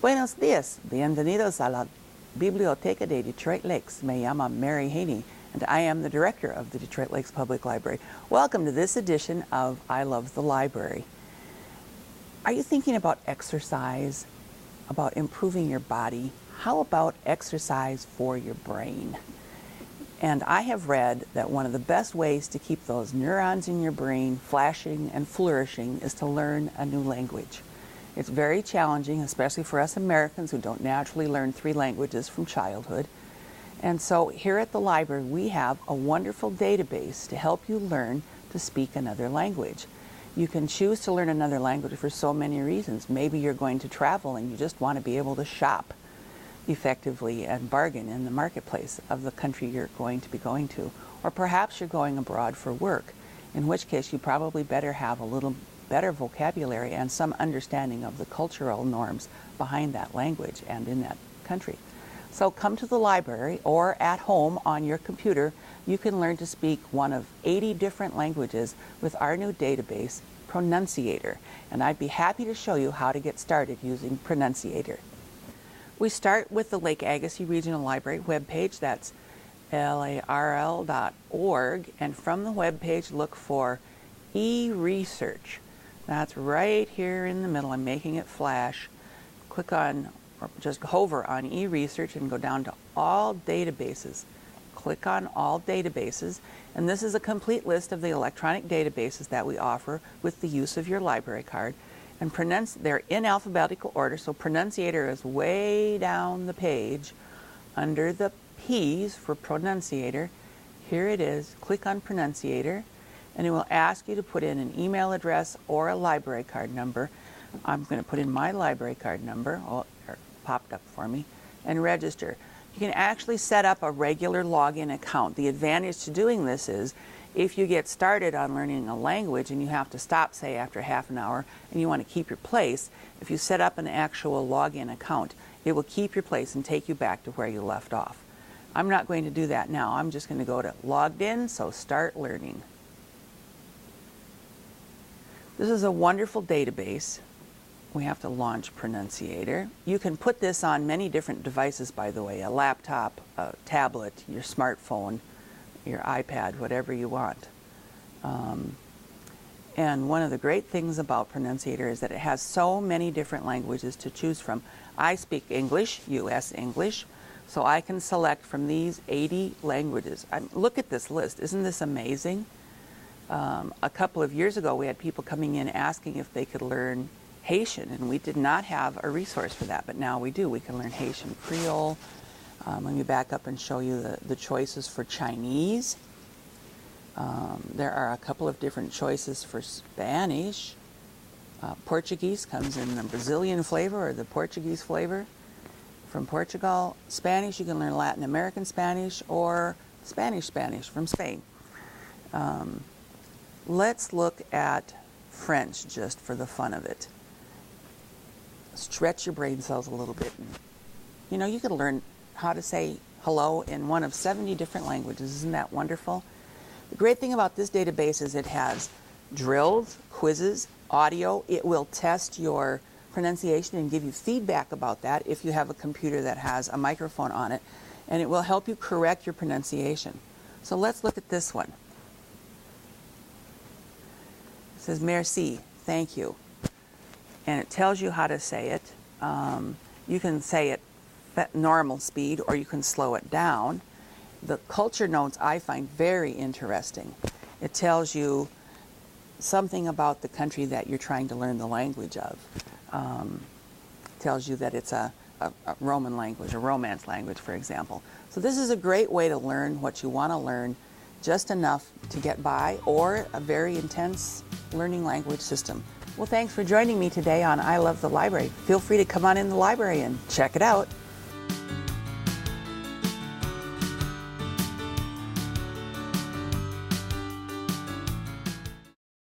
Buenos días, bienvenidos a la Biblioteca de Detroit Lakes. Me llamo Mary Haney, and I am the director of the Detroit Lakes Public Library. Welcome to this edition of I Love the Library. Are you thinking about exercise, about improving your body? How about exercise for your brain? And I have read that one of the best ways to keep those neurons in your brain flashing and flourishing is to learn a new language. It's very challenging, especially for us Americans who don't naturally learn 3 languages from childhood. And so here at the library, we have a wonderful database to help you learn to speak another language. You can choose to learn another language for so many reasons. Maybe you're going to travel and you just want to be able to shop effectively and bargain in the marketplace of the country you're going to be going to. Or perhaps you're going abroad for work, in which case you probably better have a little better vocabulary and some understanding of the cultural norms behind that language and in that country. So come to the library or at home on your computer. You can learn to speak one of 80 different languages with our new database, Pronunciator. And I'd be happy to show you how to get started using Pronunciator. We start with the Lake Agassiz Regional Library webpage. That's LARL.org. And from the webpage, look for e-research. That's right here in the middle. I'm making it flash. Click on, or just hover on e-research and go down to all databases. Click on all databases, and this is a complete list of the electronic databases that we offer with the use of your library card. And they're in alphabetical order, so Pronunciator is way down the page under the P's for Pronunciator. Here it is. Click on Pronunciator, and it will ask you to put in an email address or a library card number. I'm going to put in my library card number. Oh, it popped up for me. And register. You can actually set up a regular login account. The advantage to doing this is if you get started on learning a language and you have to stop, say, after half an hour, and you want to keep your place, if you set up an actual login account, it will keep your place and take you back to where you left off. I'm not going to do that now. I'm just going to go to logged in, so start learning. This is a wonderful database. We have to launch Pronunciator. You can put this on many different devices, by the way, a laptop, a tablet, your smartphone, your iPad, whatever you want. And one of the great things about Pronunciator is that it has so many different languages to choose from. I speak English, US English, so I can select from these 80 languages. Look at this list. Isn't this amazing? A couple of years ago, we had people coming in asking if they could learn Haitian, and we did not have a resource for that, but now we do. We can learn Haitian Creole. Let me back up and show you the choices for Chinese. There are a couple of different choices for Spanish. Portuguese comes in the Brazilian flavor or the Portuguese flavor from Portugal. Spanish, you can learn Latin American Spanish or Spanish from Spain. Let's look at French just for the fun of it. Stretch your brain cells a little bit. You know, you could learn how to say hello in one of 70 different languages. Isn't that wonderful? The great thing about this database is it has drills, quizzes, audio. It will test your pronunciation and give you feedback about that if you have a computer that has a microphone on it, and it will help you correct your pronunciation. So let's look at this one. It says merci, thank you. And it tells you how to say it. You can say it at normal speed or you can slow it down. The culture notes I find very interesting. It tells you something about the country that you're trying to learn the language of. It tells you that it's a Roman language, a Romance language, for example. So this is a great way to learn what you want to learn, just enough to get by, or a very intense learning language system. Well, thanks for joining me today on I Love the Library. Feel free to come on in the library and check it out.